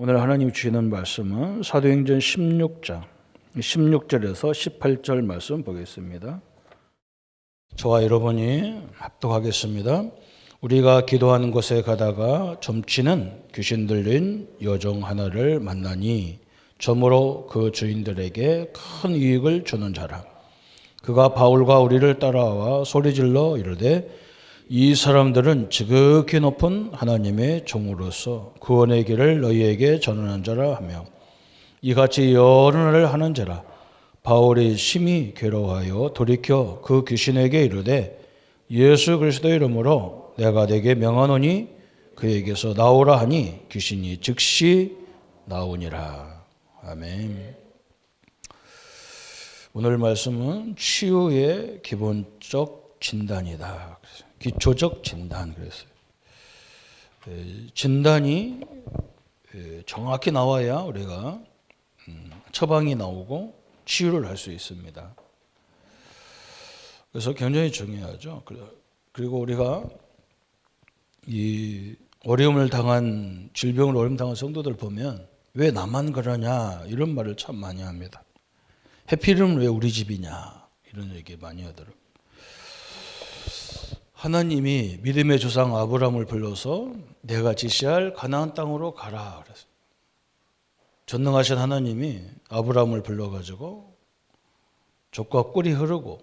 오늘 하나님 주시는 말씀은 사도행전 16장 16절에서 18절 말씀 보겠습니다. 저와 여러분이 합독하겠습니다. 우리가 기도하는 곳에 가다가 점치는 귀신 들린 여종 하나를 만나니 점으로 그 주인들에게 큰 이익을 주는 자라. 그가 바울과 우리를 따라와 소리질러 이르되 이 사람들은 지극히 높은 하나님의 종으로서 구원의 길을 너희에게 전하는 자라 하며 이같이 여러 날을 하는 자라. 바울이 심히 괴로워하여 돌이켜 그 귀신에게 이르되 예수 그리스도의 이름으로 내가 네게 명하노니 그에게서 나오라 하니 귀신이 즉시 나오니라. 아멘. 오늘 말씀은 치유의 기본적 진단이다. 기초적 진단 그랬어요. 진단이 정확히 나와야 우리가 처방이 나오고 치유를 할 수 있습니다. 그래서 굉장히 중요하죠. 그리고 우리가 이 어려움을 당한 질병을 어려움 당한 성도들 보면 왜 나만 그러냐 이런 말을 참 많이 합니다. 해필이면 왜 우리 집이냐 이런 얘기 많이 하더라고요. 하나님이 믿음의 조상 아브라함을 불러서 내가 지시할 가나안 땅으로 가라 그랬어요. 전능하신 하나님이 아브라함을 불러가지고 젖과 꿀이 흐르고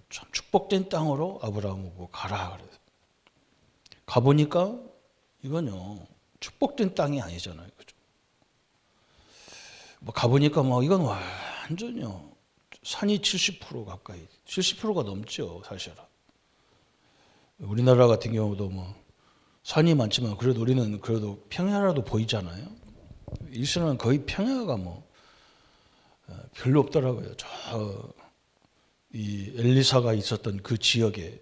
참 축복된 땅으로 아브라함을 보고 가라 그랬어요. 가보니까 이건요 축복된 땅이 아니잖아요, 그죠? 뭐 가보니까 뭐 이건 완전요 산이 70% 가까이 70%가 넘죠 사실은. 우리나라 같은 경우도 뭐 산이 많지만 그래도 우리는 그래도 평야라도 보이잖아요. 이스라엘은 거의 평야가 뭐 별로 없더라고요. 이 엘리사가 있었던 그 지역에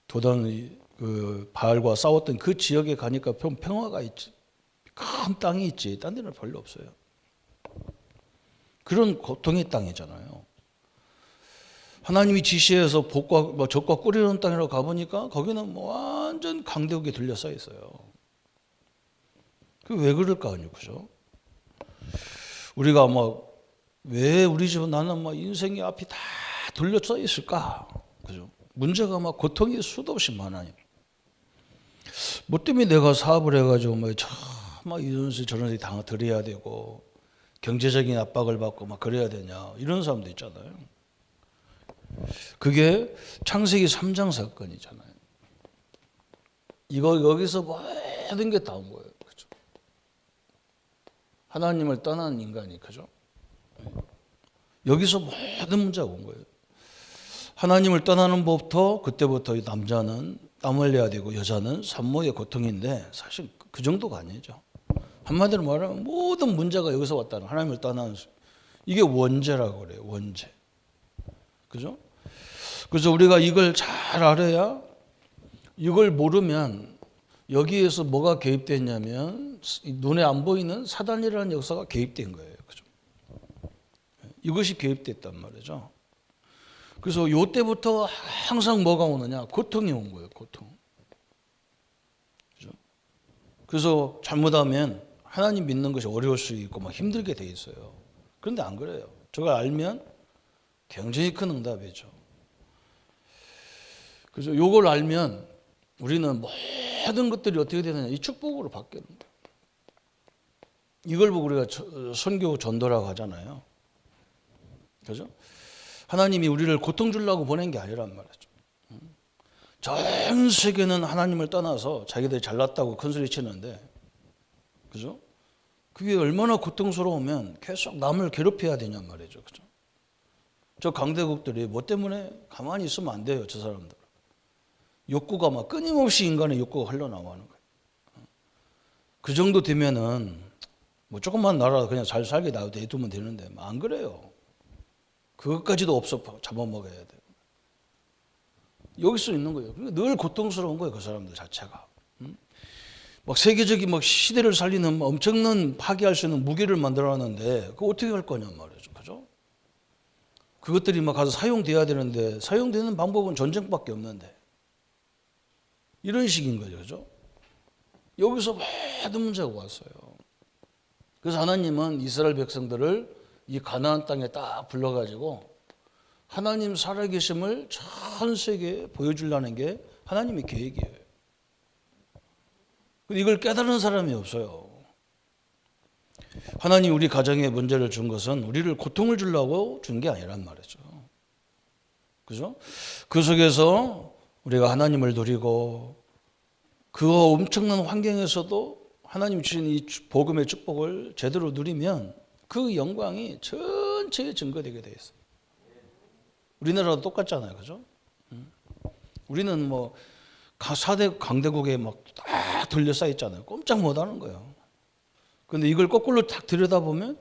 도단 그 바알과 싸웠던 그 지역에 가니까 평화가 있지. 큰 땅이 있지. 딴 데는 별로 없어요. 그런 고통의 땅이잖아요. 하나님이 지시해서 복과 젖과 꿀이 흐르는 땅이라고 가보니까 거기는 뭐 완전 강대국에 둘러싸여 있어요. 그 왜 그럴까요, 그죠? 우리가 왜 우리 집은 나는 인생의 앞이 다 둘러싸여 있을까, 그죠? 문제가 고통이 수도 없이 많아요. 뭐 때문에 내가 사업을 해가지고 이런 식 저런 식 드려야 되고 경제적인 압박을 받고 그래야 되냐 이런 사람도 있잖아요. 그게 창세기 3장 사건이잖아요. 여기서 모든 게 다 온 거예요. 그죠? 하나님을 떠난 인간이, 그죠? 여기서 모든 문제가 온 거예요. 하나님을 떠나는 법부터 그때부터 남자는 땀을 내야 되고 여자는 산모의 고통인데 사실 그 정도가 아니죠. 한마디로 말하면 모든 문제가 여기서 왔다는 하나님을 떠나는 이게 원죄라고 그래요. 원죄. 그죠? 그래서 우리가 이걸 잘 알아야 이걸 모르면 여기에서 뭐가 개입됐냐면 눈에 안 보이는 사단이라는 역사가 개입된 거예요. 그죠? 이것이 개입됐단 말이죠. 그래서 이때부터 항상 뭐가 오느냐? 고통이 온 거예요. 고통. 그죠? 그래서 잘못하면 하나님 믿는 것이 어려울 수 있고 힘들게 돼 있어요. 그런데 안 그래요. 저걸 알면 굉장히 큰 응답이죠. 그래서 이걸 알면 우리는 모든 것들이 어떻게 되느냐 이 축복으로 바뀌는 거예요. 이걸 보고 우리가 선교 전도라고 하잖아요. 그죠? 하나님이 우리를 고통 주려고 보낸 게 아니란 말이죠. 전 세계는 하나님을 떠나서 자기들이 잘났다고 큰소리 치는데, 그죠? 그게 얼마나 고통스러우면 계속 남을 괴롭혀야 되냔 말이죠. 그죠? 저 강대국들이 뭐 때문에 가만히 있으면 안 돼요, 저 사람들. 욕구가 끊임없이 인간의 욕구가 흘러나오는 거예요. 그 정도 되면은 조금만 나라 그냥 잘 살게 놔두면 되는데 안 그래요. 그것까지도 없어 잡아먹어야 돼요. 여기서 있는 거예요. 늘 고통스러운 거예요, 그 사람들 자체가. 세계적인 시대를 살리는 엄청난 파괴할 수 있는 무기를 만들어놨는데 그거 어떻게 할 거냐 말이죠, 그죠? 그것들이 가서 사용돼야 되는데 사용되는 방법은 전쟁밖에 없는데. 이런 식인 거죠. 그죠? 여기서 모든 문제가 왔어요. 그래서 하나님은 이스라엘 백성들을 이 가나안 땅에 딱 불러가지고 하나님 살아계심을 전 세계에 보여주려는 게 하나님의 계획이에요. 이걸 깨달은 사람이 없어요. 하나님 우리 가정에 문제를 준 것은 우리를 고통을 주려고 준 게 아니란 말이죠. 그죠? 그 속에서 우리가 하나님을 누리고 그 엄청난 환경에서도 하나님 주신 이 복음의 축복을 제대로 누리면 그 영광이 전체에 증거되게 돼 있어요. 우리나라도 똑같잖아요. 그죠? 우리는 뭐 4대 강대국에 막 딱 둘러싸여 있잖아요. 꼼짝 못 하는 거예요. 근데 이걸 거꾸로 딱 들여다보면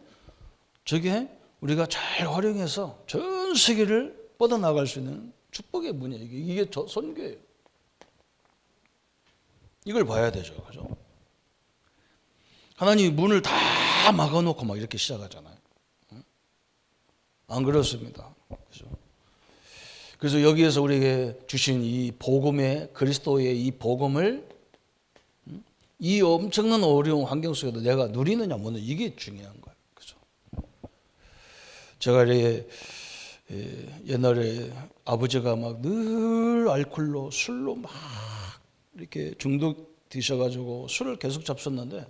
저게 우리가 잘 활용해서 전 세계를 뻗어나갈 수 있는 축복의 문이에요. 이게 선교예요. 이걸 봐야 되죠. 그죠? 하나님이 문을 다 막아놓고 막 이렇게 시작하잖아요. 안 그렇습니다. 그죠? 그래서 여기에서 우리에게 주신 이 복음의 그리스도의 이 복음을 이 엄청난 어려운 환경 속에도 내가 누리느냐 못 누리느냐 이게 중요한 거예요. 그죠? 제가 옛날에 아버지가 막 늘 알코올로 술로 막 이렇게 중독 드셔가지고 술을 계속 잡섰는데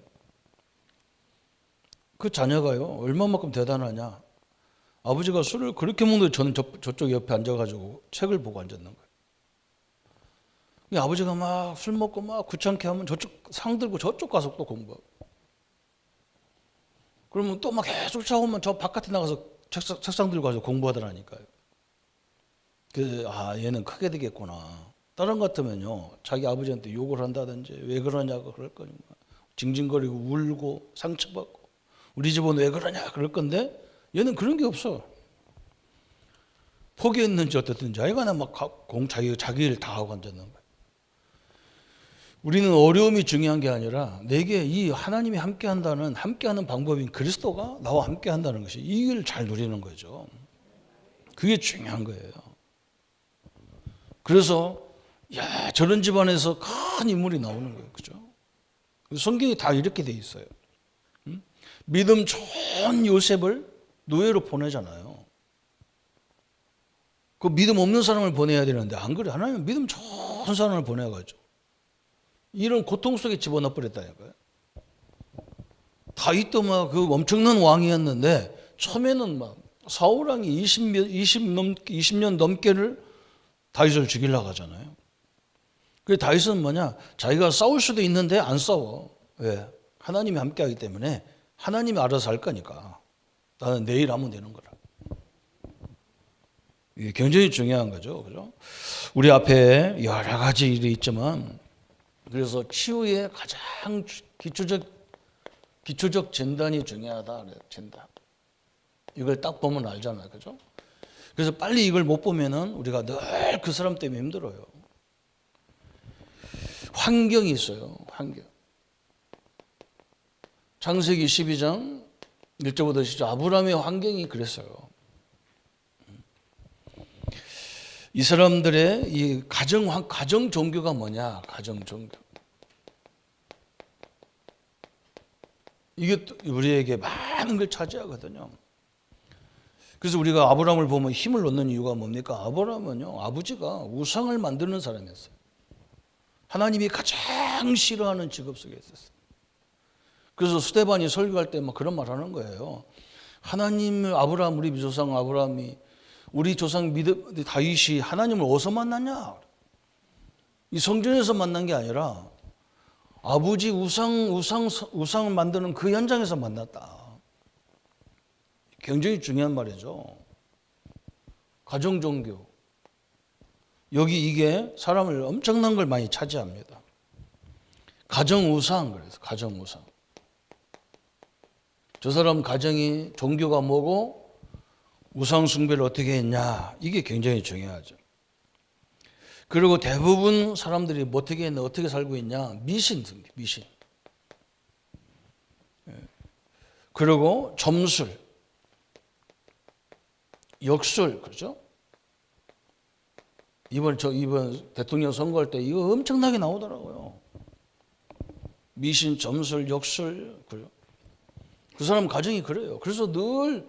그 자녀가요 얼마만큼 대단하냐. 아버지가 술을 그렇게 먹는데 저는 저쪽 옆에 앉아가지고 책을 보고 앉았는 거예요. 아버지가 막 술 먹고 막 귀찮게 하면 저쪽 상 들고 저쪽 가서 또 공부하고. 그러면 또 막 계속 차오면 저 바깥에 나가서 책상 들고 가서 공부하더라니까요. 얘는 크게 되겠구나. 다른 것 같으면요, 자기 아버지한테 욕을 한다든지 왜 그러냐고 그럴 거니까 징징거리고 울고 상처받고 우리 집은 왜 그러냐 그럴 건데 얘는 그런 게 없어. 포기했는지 어떻든지 아이가 막 자기 일 다 하고 앉았는 거야. 우리는 어려움이 중요한 게 아니라 내게 이 하나님이 함께하는 방법인 그리스도가 나와 함께한다는 것이 이걸 잘 누리는 거죠. 그게 중요한 거예요. 그래서 저런 집안에서 큰 인물이 나오는 거예요. 그죠? 성경이 다 이렇게 돼 있어요. 믿음 좋은 요셉을 노예로 보내잖아요. 그 믿음 없는 사람을 보내야 되는데 안 그래. 하나님은 믿음 좋은 사람을 보내가지고 이런 고통 속에 집어넣어 버렸다니까요. 다윗도 막 그 엄청난 왕이었는데 처음에는 막 사울 왕이 20년 넘게를 다윗을 죽이려고 하잖아요. 그 다윗은 뭐냐? 자기가 싸울 수도 있는데 안 싸워. 왜? 하나님이 함께하기 때문에 하나님이 알아서 할 거니까 나는 내일 하면 되는 거라. 이게 굉장히 중요한 거죠. 그죠? 우리 앞에 여러 가지 일이 있지만 그래서 치유의 가장 기초적 진단이 중요하다. 진단. 이걸 딱 보면 알잖아요. 그죠? 그래서 빨리 이걸 못 보면은 우리가 늘 그 사람 때문에 힘들어요. 환경이 있어요. 환경. 창세기 12장 1절부터 10절 아브라함의 환경이 그랬어요. 이 사람들의 이 가정 종교가 뭐냐? 가정 종교. 이게 우리에게 많은 걸 차지하거든요. 그래서 우리가 아브라함을 보면 힘을 얻는 이유가 뭡니까? 아브라함은요, 아버지가 우상을 만드는 사람이었어요. 하나님이 가장 싫어하는 직업 속에 있었어요. 그래서 스데반이 설교할 때 막 그런 말 하는 거예요. 하나님을 아브라함, 우리 조상 아브라함이 우리 조상 다윗이 하나님을 어디서 만났냐? 이 성전에서 만난 게 아니라 아버지 우상을 만드는 그 현장에서 만났다. 굉장히 중요한 말이죠. 가정 종교. 여기 이게 사람을 엄청난 걸 많이 차지합니다. 가정 우상 그래서 가정 우상. 저 사람 가정이 종교가 뭐고 우상 숭배를 어떻게 했냐 이게 굉장히 중요하죠. 그리고 대부분 사람들이 어떻게 했냐 어떻게 살고 있냐 미신. 그리고 점술, 역술 그렇죠? 이번 대통령 선거할 때 이거 엄청나게 나오더라고요. 미신, 점술, 역술 그죠? 그 사람 가정이 그래요. 그래서 늘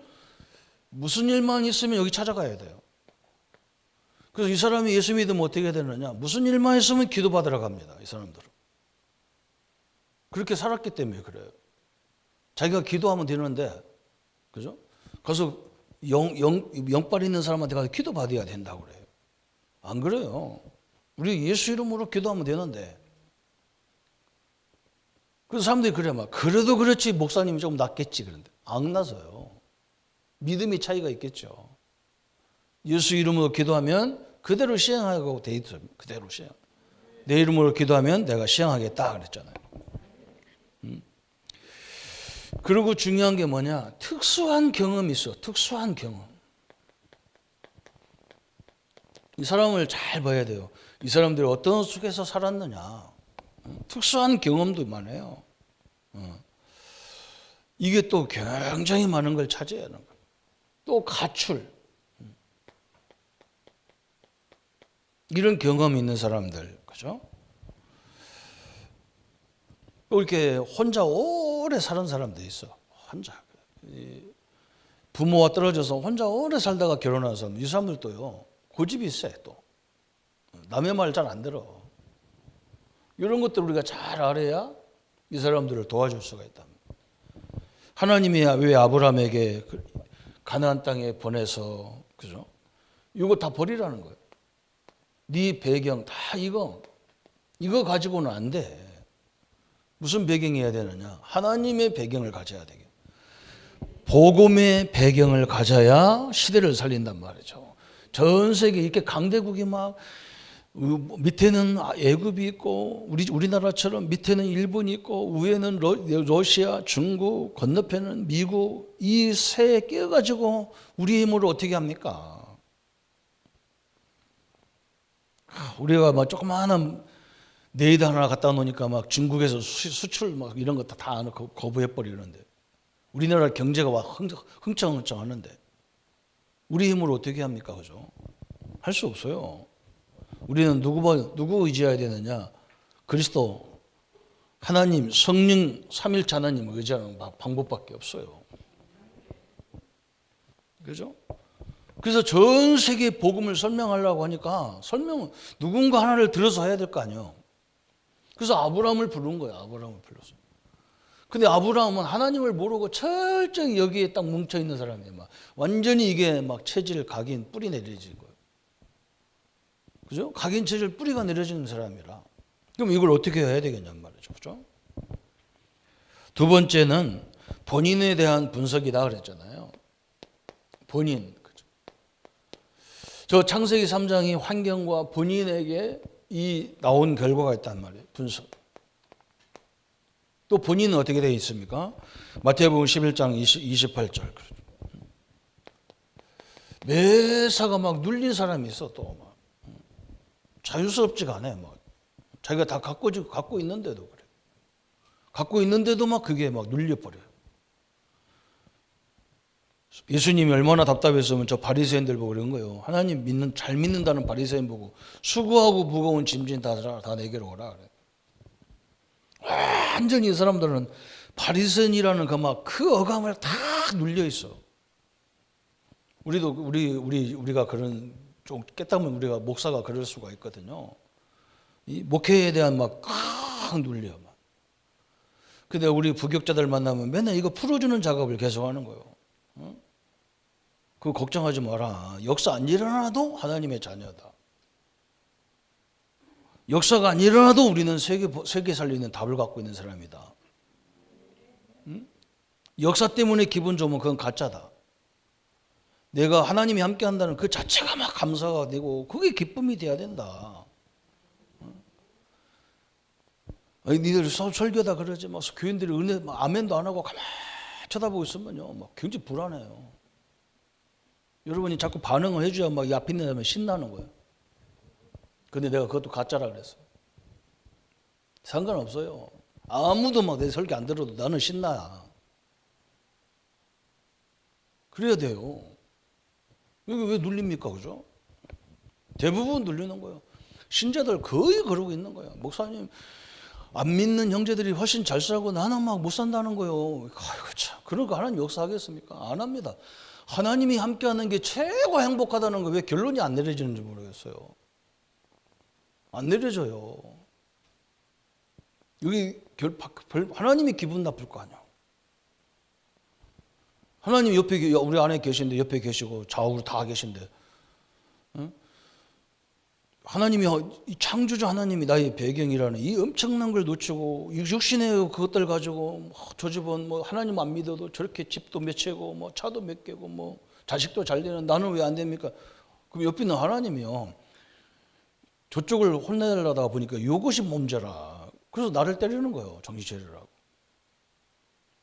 무슨 일만 있으면 여기 찾아가야 돼요. 그래서 이 사람이 예수 믿으면 어떻게 되느냐? 무슨 일만 있으면 기도받으러 갑니다. 이 사람들은. 그렇게 살았기 때문에 그래요. 자기가 기도하면 되는데, 그죠? 가서 영빨 있는 사람한테 가서 기도받아야 된다고 그래요. 안 그래요. 우리 예수 이름으로 기도하면 되는데. 그래서 사람들이 그래 막 그래도 그렇지 목사님이 조금 낫겠지 그런데 안 나서요. 믿음의 차이가 있겠죠. 예수 이름으로 기도하면 그대로 시행하고 돼 있어요. 그대로 시행. 내 이름으로 기도하면 내가 시행하겠다 그랬잖아요. 그리고 중요한 게 뭐냐? 특수한 경험이 있어. 특수한 경험. 이 사람을 잘 봐야 돼요. 이 사람들이 어떤 속에서 살았느냐. 특수한 경험도 많아요. 이게 또 굉장히 많은 걸 차지해야 하는 거예요. 또 가출. 이런 경험이 있는 사람들, 그죠? 또 이렇게 혼자 오래 사는 사람도 있어. 혼자. 부모와 떨어져서 혼자 오래 살다가 결혼한 사람, 이 사람들도요, 고집이 세, 또. 남의 말 잘 안 들어. 이런 것들 우리가 잘 알아야 이 사람들을 도와줄 수가 있다. 하나님이 왜 아브라함에게 가나안 땅에 보내서, 그죠? 이거 다 버리라는 거예요. 네 배경 다 이거 가지고는 안 돼. 무슨 배경이어야 되느냐? 하나님의 배경을 가져야 되게. 복음의 배경을 가져야 시대를 살린단 말이죠. 전 세계 이렇게 강대국이 막 밑에는 애굽이 있고 우리나라처럼 밑에는 일본이 있고 위에는 러시아, 중국, 건너편은 미국, 이 세 끼어가지고 우리 힘으로 어떻게 합니까? 우리가 막 조그마한 네이드 하나 갖다 놓으니까 막 중국에서 수출 막 이런 거 다 거부해버리는데 우리나라 경제가 막 흥청흥청 하는데 우리 힘으로 어떻게 합니까? 그죠? 할 수 없어요. 우리는 누구 의지해야 되느냐? 그리스도, 하나님, 성령, 삼일체 하나님을 의지하는 방법밖에 없어요. 그죠? 그래서 전 세계 복음을 설명하려고 하니까 누군가 하나를 들어서 해야 될 거 아니에요. 그래서 아브라함을 부른 거예요. 아브라함을 불렀어요. 근데 아브라함은 하나님을 모르고 철저히 여기에 딱 뭉쳐 있는 사람이에요. 막 완전히 이게 막 체질, 각인, 뿌리 내려진 거예요. 그죠? 각인, 체질, 뿌리가 내려지는 사람이라. 그럼 이걸 어떻게 해야 되겠냔 말이죠. 그죠? 두 번째는 본인에 대한 분석이다 그랬잖아요. 본인. 그죠? 저 창세기 3장이 환경과 본인에게 이 나온 결과가 있단 말이에요. 분석. 또 본인은 어떻게 되어 있습니까? 마태복음 11장 28절. 매사가 막 눌린 사람이 있어. 또 막. 자유스럽지가 않아요. 막. 자기가 다 갖고 있는데도 그래. 갖고 있는데도 막 그게 막 눌려버려요. 예수님이 얼마나 답답했으면 저 바리새인들 보고 그런 거예요. 하나님 잘 믿는다는 바리새인 보고 수고하고 무거운 짐진 다 내게로 오라 그래. 완전히 이 사람들은 바리새인이라는 그 어감을 다 눌려 있어. 우리가 그런 좀 깨닫으면 우리가 목사가 그럴 수가 있거든요. 이 목회에 대한 꽉 눌려. 근데 우리 부격자들 만나면 맨날 이거 풀어주는 작업을 계속하는 거예요. 그거 걱정하지 마라. 역사 안 일어나도 하나님의 자녀다. 역사가 안 일어나도 우리는 세계 살리는 답을 갖고 있는 사람이다. 역사 때문에 기분 좋으면 그건 가짜다. 내가 하나님이 함께 한다는 그 자체가 막 감사가 되고 그게 기쁨이 돼야 된다. 아니, 니들 설교다 그러지 막 교인들이 은혜 아멘도 안 하고 가만히 쳐다보고 있으면요 막 굉장히 불안해요. 여러분이 자꾸 반응을 해줘야 막 이 앞에 있는 사람이 신나는 거예요. 근데 내가 그것도 가짜라 그랬어. 상관없어요. 아무도 막 내 설교 안 들어도 나는 신나. 그래야 돼요. 이게 왜 눌립니까? 그죠? 대부분 눌리는 거예요. 신자들 거의 그러고 있는 거예요. 목사님, 안 믿는 형제들이 훨씬 잘 살고 나는 막 못 산다는 거예요. 아이고 참, 그런 거 하나님 역사하겠습니까? 안 합니다. 하나님이 함께하는 게 최고 행복하다는 거 왜 결론이 안 내려지는지 모르겠어요. 안 내려져요. 여기 하나님이 기분 나쁠 거 아니야. 하나님 옆에 우리 안에 계신데 옆에 계시고 좌우로 다 계신데, 응? 하나님이 이 창조주 하나님이 나의 배경이라는 이 엄청난 걸 놓치고 육신의 그것들 가지고 저 집은 뭐 하나님 안 믿어도 저렇게 집도 몇 채고 뭐 차도 몇 개고 뭐 자식도 잘 되는 나는 왜 안 됩니까? 그럼 옆에 있는 하나님이요, 저쪽을 혼내려다가 보니까 이것이 문제라. 그래서 나를 때리는 거예요. 정신 차리라고.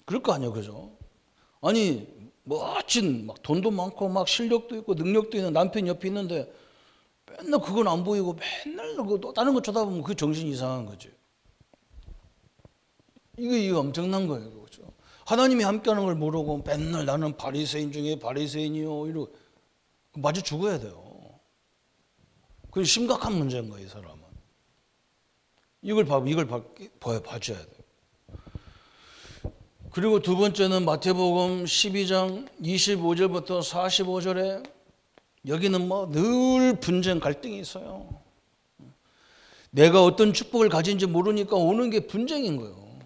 그럴 거 아니에요, 그죠? 아니 멋진 막 돈도 많고 막 실력도 있고 능력도 있는 남편 옆에 있는데 맨날 그건 안 보이고 맨날 또 다른 거 쳐다보면 그 정신이 이상한 거지. 이거 엄청난 거예요, 그렇죠? 하나님이 함께하는 걸 모르고 맨날 나는 바리새인 중에 바리새인이요 이러고 맞아 죽어야 돼요. 그 심각한 문제인 거예요, 이 사람은. 이걸 봐줘야 돼요. 그리고 두 번째는 마태복음 12장 25절부터 45절에 여기는 뭐 늘 분쟁 갈등이 있어요. 내가 어떤 축복을 가진지 모르니까 오는 게 분쟁인 거예요.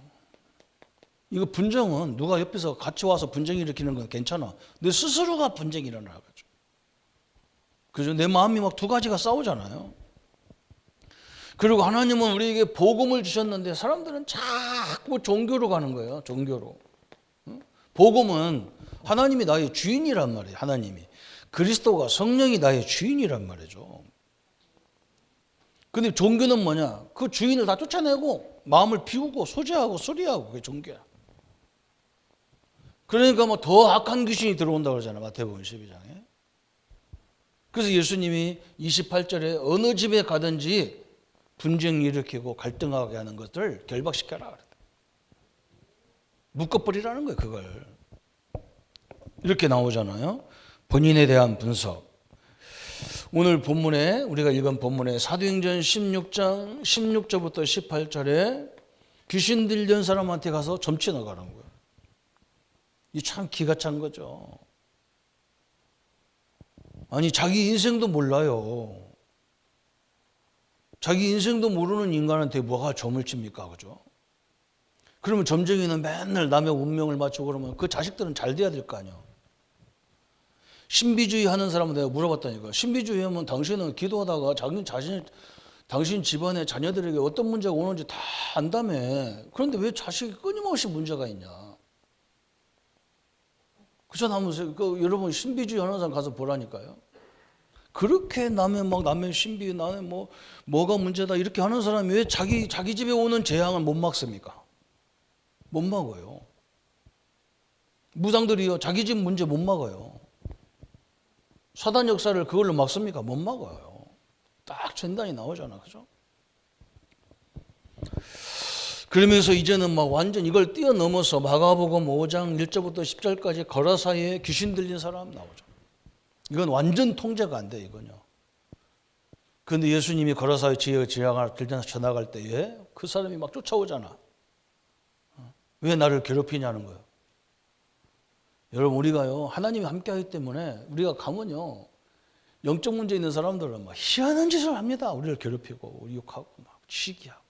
이거 분쟁은 누가 옆에서 같이 와서 분쟁 일으키는 건 괜찮아. 내 스스로가 분쟁이 일어나가지고. 그죠? 내 마음이 막 두 가지가 싸우잖아요. 그리고 하나님은 우리에게 복음을 주셨는데 사람들은 자꾸 종교로 가는 거예요. 종교로. 복음은 하나님이 나의 주인이란 말이에요. 하나님이. 그리스도가 성령이 나의 주인이란 말이죠. 근데 종교는 뭐냐? 그 주인을 다 쫓아내고 마음을 비우고 소지하고 수리하고 그게 종교야. 그러니까 뭐 더 악한 귀신이 들어온다고 그러잖아요. 마태복음 12장에. 그래서 예수님이 28절에 어느 집에 가든지 분쟁 일으키고 갈등하게 하는 것들 결박시켜라 그랬다. 묶어버리라는 거예요, 그걸. 이렇게 나오잖아요. 본인에 대한 분석. 오늘 본문에 우리가 읽은 본문에 사도행전 16장 16절부터 18절에 귀신 들린 사람한테 가서 점치 나가는 거예요. 이 참 기가 찬 거죠. 아니 자기 인생도 몰라요. 자기 인생도 모르는 인간한테 뭐가 점을 칩니까? 그죠? 그러면 점쟁이는 맨날 남의 운명을 맞추고 그러면 그 자식들은 잘 돼야 될 거 아니에요. 신비주의 하는 사람은 내가 물어봤다니까. 신비주의 하면 당신은 기도하다가 당신 집안의 자녀들에게 어떤 문제가 오는지 다 안다며. 그런데 왜 자식이 끊임없이 문제가 있냐. 그렇잖아요. 여러분 신비주의 하는 사람 가서 보라니까요. 그렇게 남의 신비, 나는 뭐가 문제다 이렇게 하는 사람이 왜 자기 집에 오는 재앙을 못 막습니까? 못 막아요. 무당들이요, 자기 집 문제 못 막아요. 사단 역사를 그걸로 막습니까? 못 막아요. 딱 전단이 나오잖아, 그죠? 그러면서 이제는 막 완전 이걸 뛰어넘어서 마가복음 5장 1절부터 10절까지 거라사이에 귀신 들린 사람 나오죠. 이건 완전 통제가 안 돼, 이건요. 그런데 예수님이 거라사이 지나갈 때에 그 사람이 막 쫓아오잖아. 왜 나를 괴롭히냐는 거예요. 여러분, 우리가요, 하나님이 함께하기 때문에 우리가 가면요, 영적 문제 있는 사람들은 막 희한한 짓을 합니다. 우리를 괴롭히고, 우리 욕하고, 막 시기하고.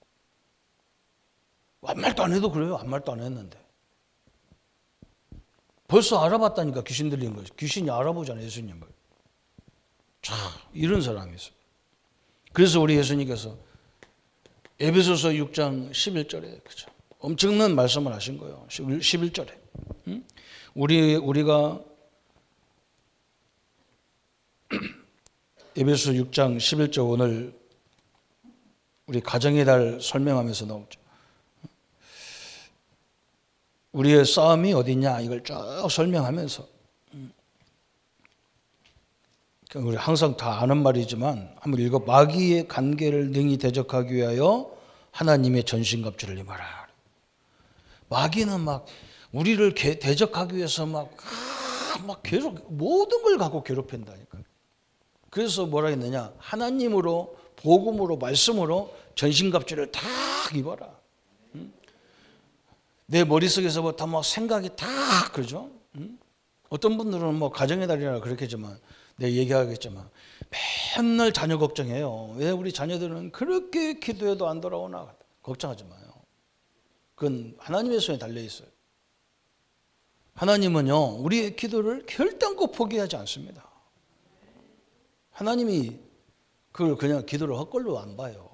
아무 말도 안 해도 그래요. 아무 말도 안 했는데. 벌써 알아봤다니까, 귀신 들린 거. 귀신이 알아보잖아요, 예수님을. 자, 이런 사람이 있어요. 그래서 우리 예수님께서 에베소서 6장 11절에 그죠? 엄청난 말씀을 하신 거예요. 11절에. 응? 우리가 에베소 6장 11절 오늘 우리 가정의 달 설명하면서 나오죠. 우리의 싸움이 어디냐 이걸 쭉 설명하면서 우리 항상 다 아는 말이지만 한번 읽어. 마귀의 관계를 능히 대적하기 위하여 하나님의 전신갑주를 임하라. 마귀는 막 우리를 대적하기 위해서 막 계속 모든 걸 갖고 괴롭힌다니까. 그래서 뭐라 했느냐? 하나님으로 복음으로 말씀으로 전신갑주를 다 입어라. 내 머릿속에서부터 막 생각이 다 그러죠. 어떤 분들은 뭐 가정의 달이라 그렇겠지만 내가 얘기하겠지만 맨날 자녀 걱정해요. 왜 우리 자녀들은 그렇게 기도해도 안 돌아오나 걱정하지 마요. 그건 하나님의 손에 달려 있어요. 하나님은요 우리의 기도를 결단코 포기하지 않습니다. 하나님이 그걸 그냥 기도를 헛걸로 안 봐요.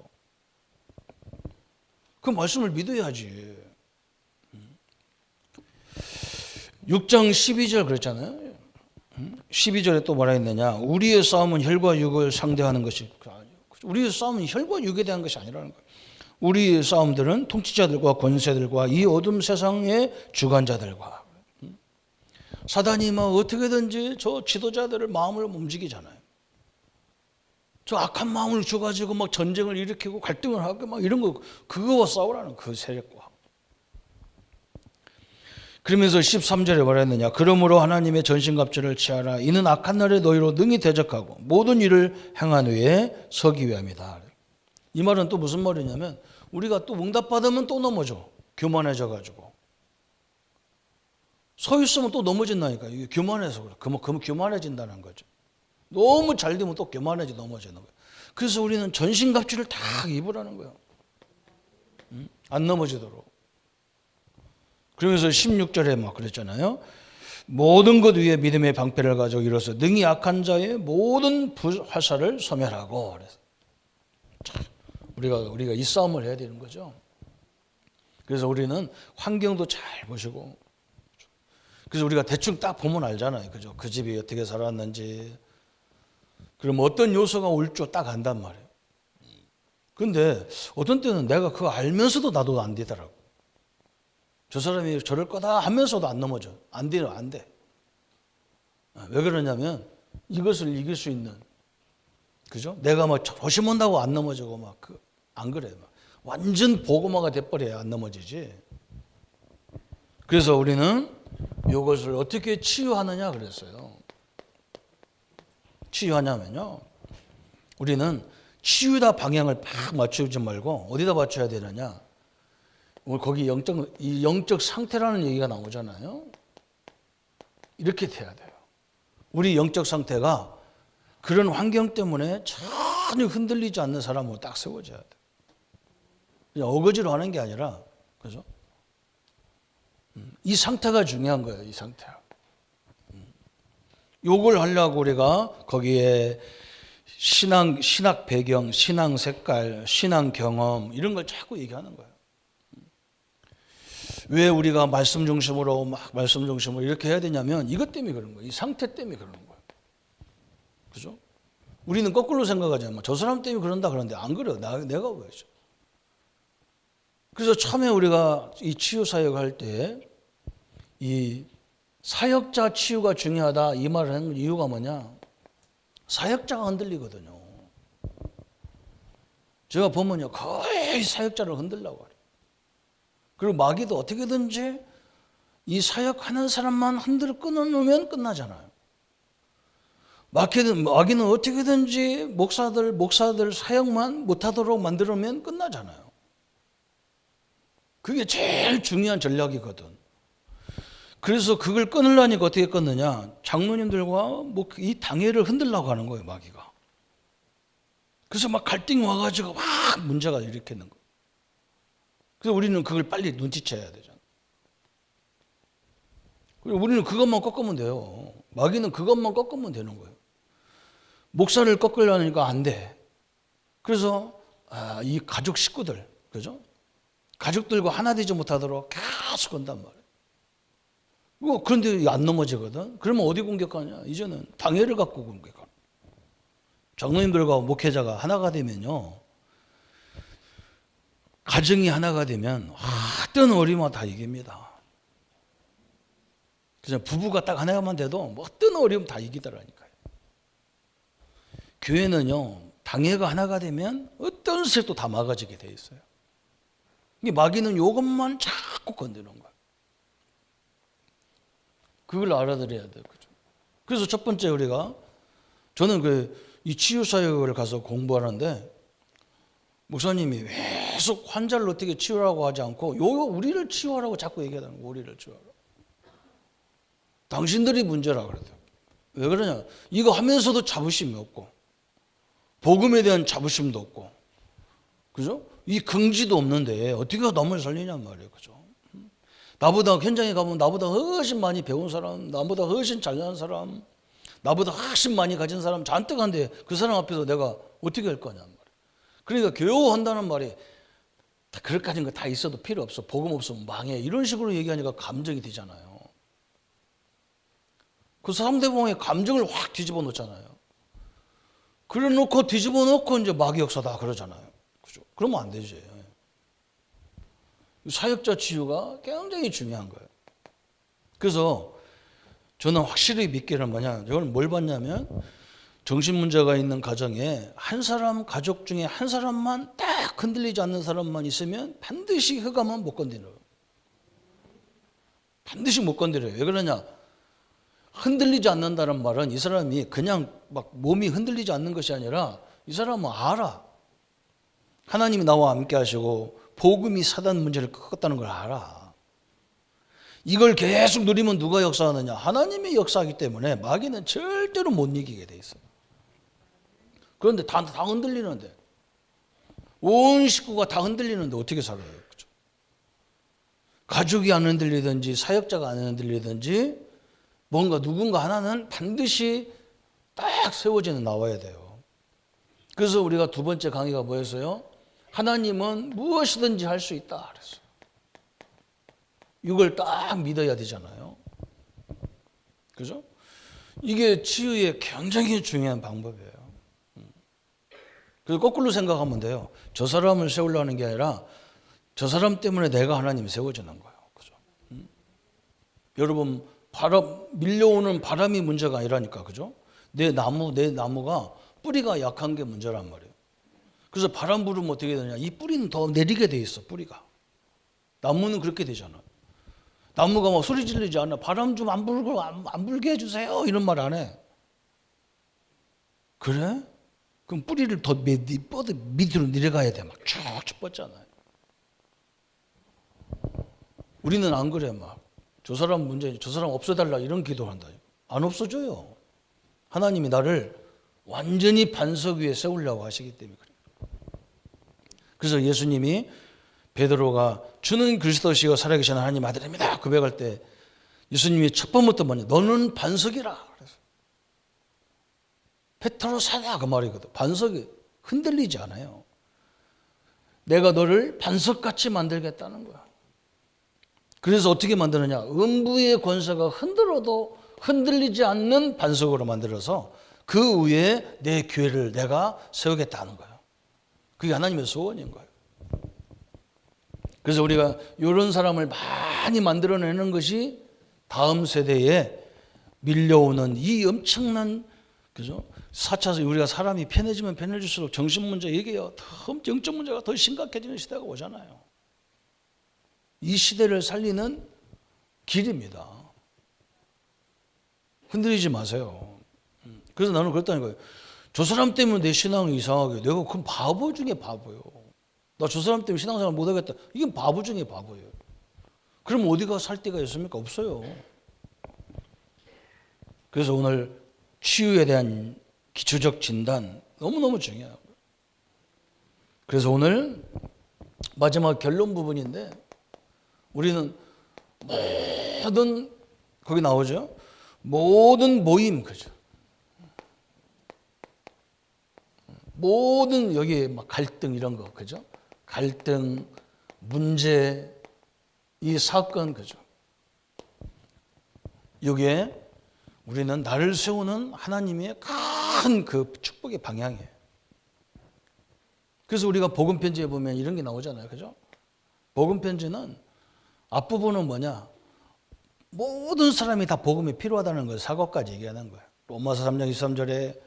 그 말씀을 믿어야지. 6장 12절 그랬잖아요. 12절에 또 뭐라 했느냐. 우리의 싸움은 혈과 육을 상대하는 것이 우리의 싸움은 혈과 육에 대한 것이 아니라는 거예요. 우리의 싸움들은 통치자들과 권세들과 이 어둠 세상의 주관자들과 사단이 막 어떻게든지 저 지도자들을 마음을 움직이잖아요. 저 악한 마음을 줘가지고 막 전쟁을 일으키고 갈등을 하고 막 이런 거 그거와 싸우라는 그 세력과. 그러면서 13절에 뭐라 했느냐. 그러므로 하나님의 전신갑주를 취하라. 이는 악한 날에 너희로 능히 대적하고 모든 일을 행한 후에 서기 위함이다. 이 말은 또 무슨 말이냐면 우리가 또 응답받으면 또 넘어져. 교만해져 가지고. 서 있으면 또 넘어진다니까. 이게 교만해서 그래. 그러면 교만해진다는 거죠. 너무 잘 되면 또 교만해져 넘어지는 거예요. 그래서 우리는 전신갑주를 다 입으라는 거예요. 안 넘어지도록. 그러면서 16절에 막 그랬잖아요. 모든 것 위에 믿음의 방패를 가지고 일어서 능히 악한 자의 모든 화살을 소멸하고. 그래서 우리가 이 싸움을 해야 되는 거죠. 그래서 우리는 환경도 잘 보시고. 그래서 우리가 대충 딱 보면 알잖아요. 그죠? 그 집이 어떻게 살았는지. 그럼 어떤 요소가 올 줄 딱 안단 말이에요. 근데 어떤 때는 내가 그거 알면서도 나도 안 되더라고. 저 사람이 저럴 거다 하면서도 안 넘어져. 안 돼요, 안 돼. 왜 그러냐면 이것을 이길 수 있는, 그죠? 내가 막 조심한다고 안 넘어지고 막 안 그래요. 완전 보고마가 돼버려야 안 넘어지지. 그래서 우리는 이것을 어떻게 치유하느냐 그랬어요. 치유하냐면요. 우리는 치유다 방향을 팍 맞추지 말고 어디다 맞춰야 되느냐. 오늘 거기 영적 상태라는 얘기가 나오잖아요. 이렇게 돼야 돼요. 우리 영적 상태가 그런 환경 때문에 전혀 흔들리지 않는 사람으로 딱 세워져야 돼요. 그냥 어거지로 하는 게 아니라, 그죠? 이 상태가 중요한 거예요. 이 상태가. 요걸 하려고 우리가 거기에 신학 배경, 신앙 색깔, 신앙 경험 이런 걸 자꾸 얘기하는 거예요. 왜 우리가 말씀 중심으로 이렇게 해야 되냐면 이것 때문에 그런 거예요. 이 상태 때문에 그러는 거예요. 그죠? 우리는 거꾸로 생각하잖아요. 저 사람 때문에 그런다 그러는데 안 그래요. 내가 왜죠? 그래서 처음에 우리가 이 치유 사역할 때 이 사역자 치유가 중요하다 이 말을 하는 이유가 뭐냐? 사역자가 흔들리거든요. 제가 보면요 거의 사역자를 흔들려고 해요. 그리고 마귀도 어떻게든지 이 사역하는 사람만 흔들어 끊어놓으면 끝나잖아요. 마귀는 어떻게든지 목사들 사역만 못하도록 만들면 끝나잖아요. 그게 제일 중요한 전략이거든. 그래서 그걸 끊으려니까 어떻게 끊느냐. 장로님들과 이 당회를 흔들려고 하는 거예요, 마귀가. 그래서 막 갈등이 와가지고 막 문제가 일으키는 거예요. 그래서 우리는 그걸 빨리 눈치채야 되잖아요. 그리고 우리는 그것만 꺾으면 돼요. 마귀는 그것만 꺾으면 되는 거예요. 목사를 꺾으려니까 안 돼. 그래서 이 가족 식구들, 그죠? 가족들과 하나 되지 못하도록 계속 건단 말이에요. 그런데 안 넘어지거든. 그러면 어디 공격하냐? 이제는 당회를 갖고 공격하는. 장로님들과 목회자가 하나가 되면요. 가정이 하나가 되면 어떤 어려움은 다 이깁니다. 그냥 부부가 딱 하나만 돼도 어떤 어려움 다 이기더라니까요. 교회는요. 당회가 하나가 되면 어떤 것도 다 막아지게 돼 있어요. 마귀는 이것만 자꾸 건드는 거예요. 그걸 알아들어야 돼요. 그죠? 그래서 첫 번째 저는 이 치유사역을 가서 공부하는데 목사님이 왜 계속 환자를 어떻게 치유하라고 하지 않고 우리를 치유하라고 자꾸 얘기하는 거예요. 우리를 치유하라고. 당신들이 문제라 그러더라고요. 왜 그러냐? 이거 하면서도 자부심이 없고 복음에 대한 자부심도 없고 그죠? 이 긍지도 없는데 어떻게 남을 살리냔 말이에요. 그죠? 나보다 현장에 가면 나보다 훨씬 많이 배운 사람, 나보다 훨씬 잘난 사람, 나보다 훨씬 많이 가진 사람 잔뜩한데 그 사람 앞에서 내가 어떻게 할 거냐 말이에요. 그러니까 겨우 한다는 말이 그럴까진 거 다 있어도 필요 없어. 복음 없으면 망해. 이런 식으로 얘기하니까 감정이 되잖아요. 그 상대방의 감정을 확 뒤집어 놓잖아요. 그래 놓고 뒤집어 놓고 이제 마귀 역사다 그러잖아요. 그죠? 그러면 안 되지. 사역자 치유가 굉장히 중요한 거예요. 그래서 저는 확실히 믿기는 뭐냐, 이걸 뭘 봤냐면 정신 문제가 있는 가정에 한 사람 가족 중에 한 사람만 딱 흔들리지 않는 사람만 있으면 반드시 흑암은 못 건드려요. 반드시 못 건드려요. 왜 그러냐? 흔들리지 않는다는 말은 이 사람이 그냥 막 몸이 흔들리지 않는 것이 아니라 이 사람은 알아. 하나님이 나와 함께 하시고 복음이 사단 문제를 꺾었다는 걸 알아. 이걸 계속 누리면 누가 역사하느냐? 하나님이 역사하기 때문에 마귀는 절대로 못 이기게 돼 있어요. 그런데 다 흔들리는데 온 식구가 다 흔들리는데 어떻게 살아요? 그렇죠? 가족이 안 흔들리든지 사역자가 안 흔들리든지 뭔가 누군가 하나는 반드시 딱 세워지는 나와야 돼요. 그래서 우리가 두 번째 강의가 뭐였어요? 하나님은 무엇이든지 할 수 있다 그랬어요. 이걸 딱 믿어야 되잖아요. 그죠? 이게 치유의 굉장히 중요한 방법이에요. 그래서 거꾸로 생각하면 돼요. 저 사람을 세우려는 게 아니라 저 사람 때문에 내가 하나님 세워지는 거예요. 그죠? 여러분 밀려오는 바람이 문제가 아니라니까. 그죠? 내 나무가 뿌리가 약한 게 문제란 말이에요. 그래서 바람 불으면 어떻게 되냐? 이 뿌리는 더 내리게 돼 있어. 뿌리가. 나무는 그렇게 되잖아. 나무가 막 소리 지르지 않아. 바람 좀 안 불게 해주세요. 이런 말 안 해. 그래? 그럼 뿌리를 더 밑으로 내려가야 돼. 막 쭉쭉 뻗잖아요. 우리는 안 그래. 막 저 사람 문제, 저 사람 없애달라 이런 기도를 한다. 안 없어져요. 하나님이 나를 완전히 반석 위에 세우려고 하시기 때문에 그래요. 그래서 예수님이 베드로가 주는 그리스도시요 살아계신 하나님 아들입니다 고백할 때 예수님이 첫 번부터 뭐냐? 너는 반석이라. 그래서 페트로사다 그 말이거든. 반석이 흔들리지 않아요. 내가 너를 반석같이 만들겠다는 거야. 그래서 어떻게 만드느냐? 음부의 권세가 흔들어도 흔들리지 않는 반석으로 만들어서 그 위에 내 교회를 내가 세우겠다는 거예요. 그게 하나님의 소원인 거예요. 그래서 우리가 이런 사람을 많이 만들어내는 것이 다음 세대에 밀려오는 이 엄청난, 그죠? 4차 우리가 사람이 편해지면 편해질수록 정신 문제 얘기해요. 영적 문제가 더 심각해지는 시대가 오잖아요. 이 시대를 살리는 길입니다. 흔들리지 마세요. 그래서 나는 그랬다는 거예요. 저 사람 때문에 내 신앙이 이상하게, 내가 그럼 바보 중에 바보예요. 나 저 사람 때문에 신앙생활 못하겠다. 이건 바보 중에 바보예요. 그럼 어디가 살 데가 있습니까? 없어요. 그래서 오늘 치유에 대한 기초적 진단 너무너무 중요해요. 그래서 오늘 마지막 결론 부분인데 우리는 모든, 거기 나오죠? 모든 모임, 그죠? 모든 여기 막 갈등 이런 거, 그죠? 갈등, 문제, 이 사건, 그죠? 여기에 우리는 나를 세우는 하나님의 큰 그 축복의 방향이에요. 그래서 우리가 복음 편지에 보면 이런 게 나오잖아요, 그죠? 복음 편지는 앞부분은 뭐냐? 모든 사람이 다 복음이 필요하다는 걸 사과까지 얘기하는 거예요. 로마서 3장 23절에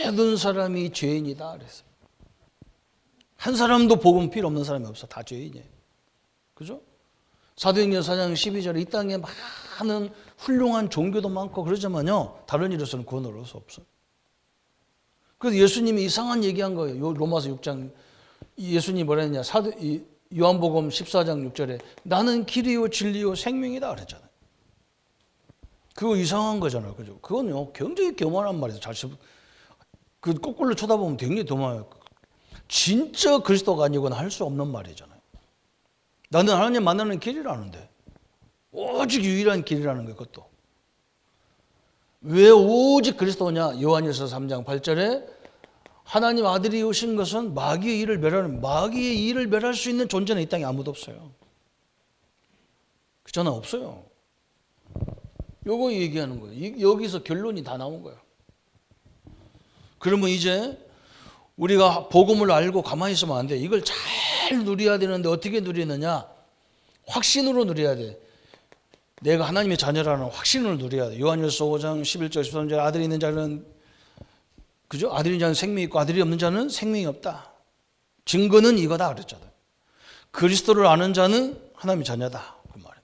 모든 사람이 죄인이다 그랬어요. 한 사람도 복음 필요 없는 사람이 없어. 다 죄인이에요. 그죠? 사도행전 4장 12절에 이 땅에 많은 훌륭한 종교도 많고 그러지만요, 다른 일에서는 구원을 얻을 수 없어요. 그래서 예수님이 이상한 얘기한 거예요. 요 로마서 6장 예수님이 뭐라 했냐? 요한복음 14장 6절에 나는 길이요 진리요 생명이다 그랬잖아요. 그거 이상한 거잖아요. 그죠? 그건요, 굉장히 교만한 말이에요. 그 거꾸로 쳐다보면 굉장히 교만해요. 진짜 그리스도가 아니고는 할 수 없는 말이잖아요. 나는 하나님 만나는 길이라는데, 오직 유일한 길이라는 거예요. 그것도. 왜 오직 그리스도냐? 요한일서 3장 8절에 하나님 아들이 오신 것은 마귀의 일을 멸할 수 있는 존재는 이 땅에 아무도 없어요. 그잖아, 없어요. 요거 얘기하는 거예요. 여기서 결론이 다 나온 거예요. 그러면 이제 우리가 복음을 알고 가만히 있으면 안 돼. 이걸 잘 누려야 되는데 어떻게 누리느냐? 확신으로 누려야 돼. 내가 하나님의 자녀라는 확신을 누려야 돼. 요한일서 5장 11절 13절 아들이 있는 자는 그죠? 아들이 있는 자는 생명이 있고 아들이 없는 자는 생명이 없다. 증거는 이거다 그랬잖아요. 그리스도를 아는 자는 하나님의 자녀다. 그 말이에요.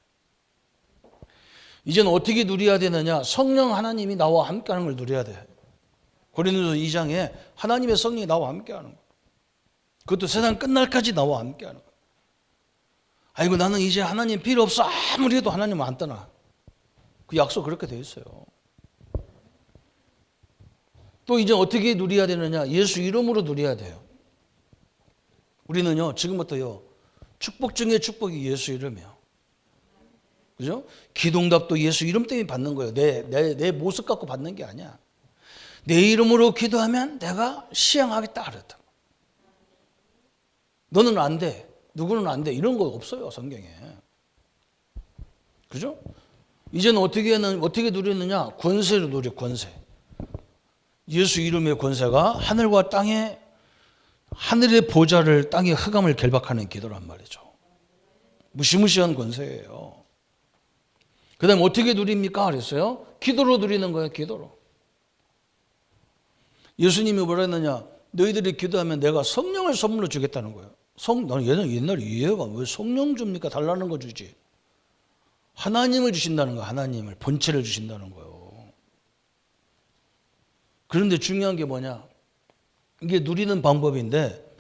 이제는 어떻게 누려야 되느냐? 성령 하나님이 나와 함께하는 걸 누려야 돼. 고린도서 2장에 하나님의 성령이 나와 함께하는 거. 그것도 세상 끝날까지 나와 함께하는 거. 아이고 나는 이제 하나님 필요 없어. 아무리 해도 하나님은 안 떠나. 그 약속 그렇게 돼 있어요. 또 이제 어떻게 누려야 되느냐? 예수 이름으로 누려야 돼요. 우리는요 지금부터요 축복 중에 축복이 예수 이름이에요. 그죠? 기도응답도 예수 이름 때문에 받는 거예요. 내 모습 갖고 받는 게 아니야. 내 이름으로 기도하면 내가 시행하겠다 그랬다. 너는 안 돼. 누구는 안 돼. 이런 거 없어요 성경에. 그죠? 이제는 어떻게 누리느냐? 권세로 누려. 권세. 예수 이름의 권세가 하늘과 땅에 하늘의 보좌를 땅의 흑암을 결박하는 기도란 말이죠. 무시무시한 권세예요. 그 다음에 어떻게 누립니까? 그랬어요. 기도로 누리는 거예요. 기도로. 예수님이 뭐라 했느냐? 너희들이 기도하면 내가 성령을 선물로 주겠다는 거예요. 나는 옛날에 이해가 왜 성령 줍니까? 달라는 거 주지. 하나님을 주신다는 거예요. 하나님을. 본체를 주신다는 거예요. 그런데 중요한 게 뭐냐? 이게 누리는 방법인데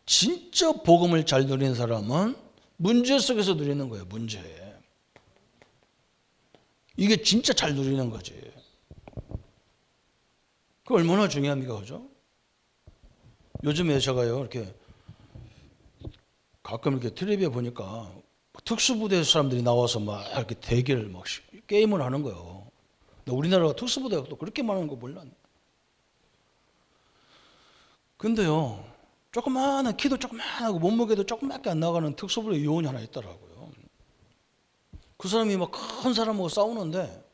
진짜 복음을 잘 누리는 사람은 문제 속에서 누리는 거예요. 문제. 이게 진짜 잘 누리는 거지. 그 얼마나 중요합니까? 그죠? 요즘에 제가요 이렇게 가끔 이렇게 텔레비에 보니까 특수부대 사람들이 나와서 막 이렇게 대결 막 게임을 하는 거예요. 우리나라가 특수부대가 또 그렇게 많은 거 몰랐네. 근데요, 키도 조그만하고 몸무게도 조그맣게 안 나가는 특수부대 요원이 하나 있더라고요. 그 사람이 막 큰 사람하고 싸우는데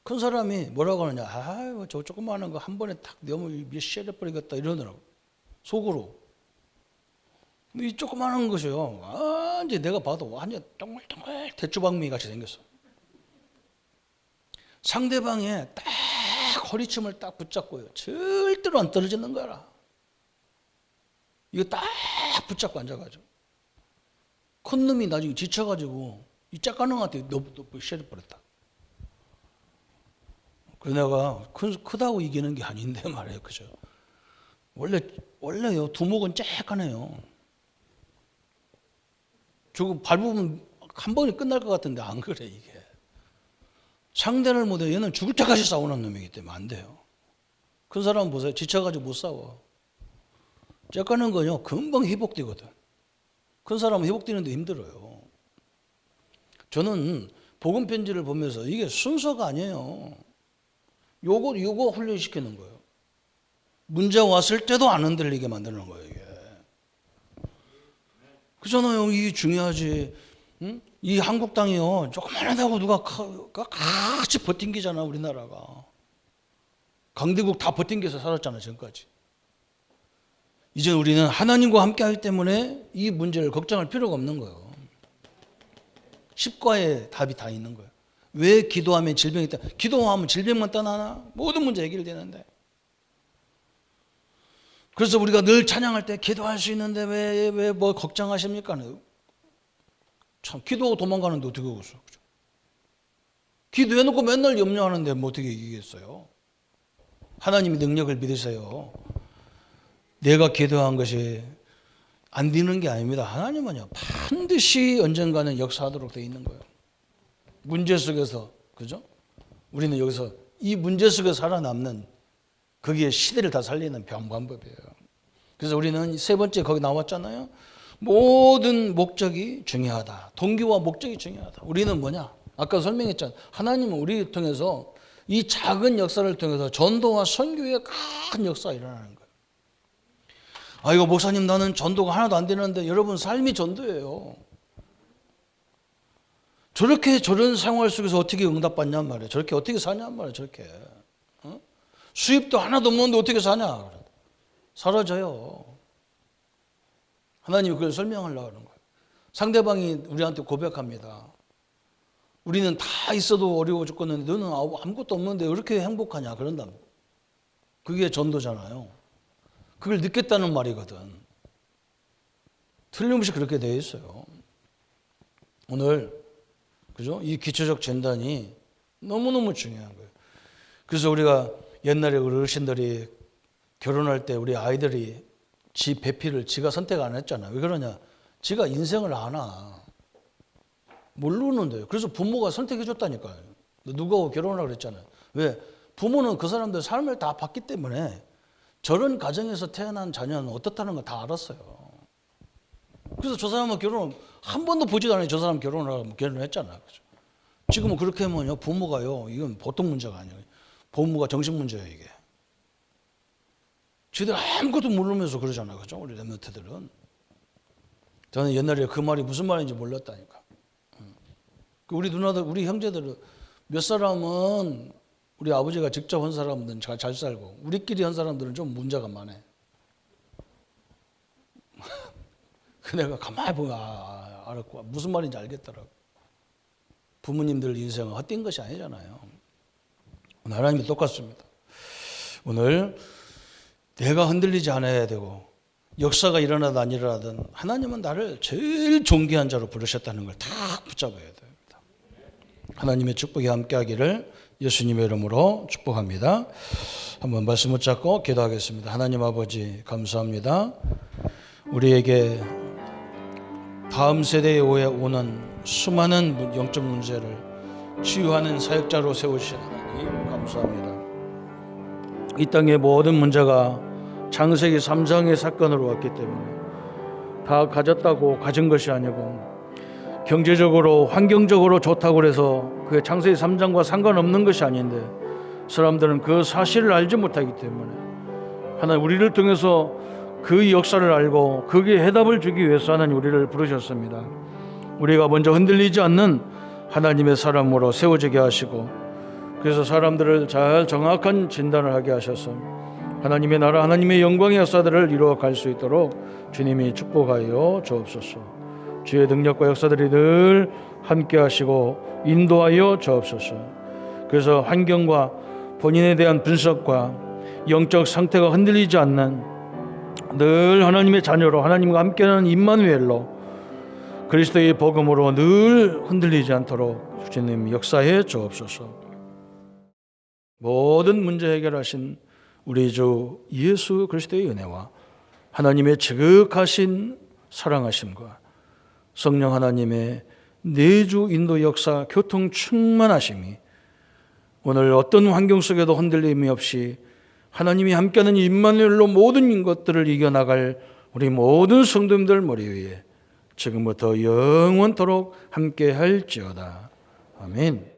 큰 사람이 뭐라고 하느냐? 아유, 저 조그만한 거 한 번에 탁 너무 멸시해버리겠다 이러더라고. 속으로. 근데 이 조그만한 것이요. 완전 내가 봐도 완전 동글동글 대추방미 같이 생겼어. 상대방의 딱 허리춤을 딱 붙잡고요. 절대로 안 떨어지는 거라. 이거 딱 붙잡고 앉아가지고. 큰 놈이 나중에 지쳐가지고 이 짝가능한테 너 쉐려버렸다. 그래서 내가 크다고 이기는 게 아닌데 말이에요. 그죠? 원래요, 두목은 쬐까네요. 저거 밟으면 한 번에 끝날 것 같은데 안 그래, 이게. 상대를 못해. 얘는 죽을 때까지 싸우는 놈이기 때문에 안 돼요. 큰 사람은 보세요. 지쳐가지고 못 싸워. 쬐까는 건요, 금방 회복되거든. 큰 사람은 회복되는데 힘들어요. 저는 복음 편지를 보면서 이게 순서가 아니에요. 요거 훈련시키는 거예요. 문제 왔을 때도 안 흔들리게 만드는 거예요, 이게. 그잖아요. 이게 중요하지. 응? 이 한국 땅이요. 조그만하다고 누가 같이 버틴기잖아, 우리나라가. 강대국 다 버틴겨서 살았잖아, 지금까지. 이제 우리는 하나님과 함께 하기 때문에 이 문제를 걱정할 필요가 없는 거예요. 십과의 답이 다 있는 거예요. 왜 기도하면 질병이 떠나? 기도하면 질병만 떠나나? 모든 문제 해결되는데. 그래서 우리가 늘 찬양할 때 기도할 수 있는데 왜 뭐 걱정하십니까? 참 기도하고 도망가는데 어떻게 하겠어? 기도해놓고 맨날 염려하는데 뭐 어떻게 이기겠어요? 하나님의 능력을 믿으세요. 내가 기도한 것이 안 되는 게 아닙니다. 하나님은요, 반드시 언젠가는 역사하도록 되어 있는 거예요. 문제 속에서, 그죠? 우리는 여기서 이 문제 속에 살아남는, 거기에 시대를 다 살리는 방법이에요. 그래서 우리는 세 번째 거기 나왔잖아요. 모든 목적이 중요하다. 동기와 목적이 중요하다. 우리는 뭐냐? 아까 설명했잖아요. 하나님은 우리를 통해서 이 작은 역사를 통해서 전도와 선교의 큰 역사가 일어나는 거예요. 이거 목사님 나는 전도가 하나도 안 되는데, 여러분 삶이 전도예요. 저렇게 저런 생활 속에서 어떻게 응답받냔 말이에요. 저렇게 어떻게 사냔 말이에요. 저렇게 수입도 하나도 없는데 어떻게 사냐? 사라져요. 하나님이 그걸 설명하려고 하는 거예요. 상대방이 우리한테 고백합니다. 우리는 다 있어도 어려워 죽겠는데 너는 아무것도 없는데 왜 이렇게 행복하냐? 그런다. 그게 전도잖아요. 그걸 느꼈다는 말이거든. 틀림없이 그렇게 되어 있어요. 오늘, 그죠? 이 기초적 진단이 너무너무 중요한 거예요. 그래서 우리가 옛날에 우리 어르신들이 결혼할 때 우리 아이들이 지 배필을 지가 선택 안 했잖아요. 왜 그러냐? 지가 인생을 아나. 모르는데요. 그래서 부모가 선택해 줬다니까요. 누구하고 결혼하라고 그랬잖아요. 왜? 부모는 그 사람들 삶을 다 봤기 때문에 저런 가정에서 태어난 자녀는 어떻다는 걸 다 알았어요. 그래서 저 사람은 결혼 한 번도 보지도 않아요. 저 사람 결혼하라고 결혼했잖아요. 그죠? 지금은 그렇게 하면요, 부모가요, 이건 보통 문제가 아니에요. 부모가 정신 문제예요, 이게. 쟤들 아무것도 모르면서 그러잖아요. 그죠? 우리 랩런트들은. 저는 옛날에 그 말이 무슨 말인지 몰랐다니까. 우리 누나들, 우리 형제들은 몇 사람은 우리 아버지가 직접 한 사람들은 잘 살고, 우리끼리 한 사람들은 좀 문제가 많아. 그 내가 가만히 보면 알았고, 무슨 말인지 알겠더라고. 부모님들 인생은 헛된 것이 아니잖아요. 하나님이 똑같습니다. 오늘 내가 흔들리지 않아야 되고, 역사가 일어나든 안 일어나든 하나님은 나를 제일 존귀한 자로 부르셨다는 걸 다 붙잡아야 됩니다. 하나님의 축복이 함께하기를 예수님의 이름으로 축복합니다. 한번 말씀 붙잡고 기도하겠습니다. 하나님 아버지 감사합니다. 우리에게 다음 세대에 오는 수많은 영적 문제를 치유하는 사역자로 세우신 하나님 감사합니다. 이 땅의 모든 문제가 창세기 3장의 사건으로 왔기 때문에 다 가졌다고 가진 것이 아니고, 경제적으로 환경적으로 좋다고 해서 그게 창세기 3장과 상관없는 것이 아닌데, 사람들은 그 사실을 알지 못하기 때문에 하나님 우리를 통해서 그 역사를 알고 거기에 해답을 주기 위해서 하나님 우리를 부르셨습니다. 우리가 먼저 흔들리지 않는 하나님의 사람으로 세워지게 하시고, 그래서 사람들을 잘 정확한 진단을 하게 하셔서 하나님의 나라, 하나님의 영광의 역사들을 이루어갈 수 있도록 주님이 축복하여 주옵소서. 주의 능력과 역사들이 늘 함께 하시고 인도하여 주옵소서. 그래서 환경과 본인에 대한 분석과 영적 상태가 흔들리지 않는 늘 하나님의 자녀로, 하나님과 함께하는 임마누엘로, 그리스도의 복음으로 늘 흔들리지 않도록 주님 역사해 주옵소서. 모든 문제 해결하신 우리 주 예수 그리스도의 은혜와 하나님의 지극하신 사랑하심과 성령 하나님의 내주 인도 역사 교통 충만하심이 오늘 어떤 환경 속에도 흔들림이 없이 하나님이 함께하는 임마누엘로 모든 것들을 이겨나갈 우리 모든 성도님들 머리 위에 지금부터 영원토록 함께할지어다. 아멘.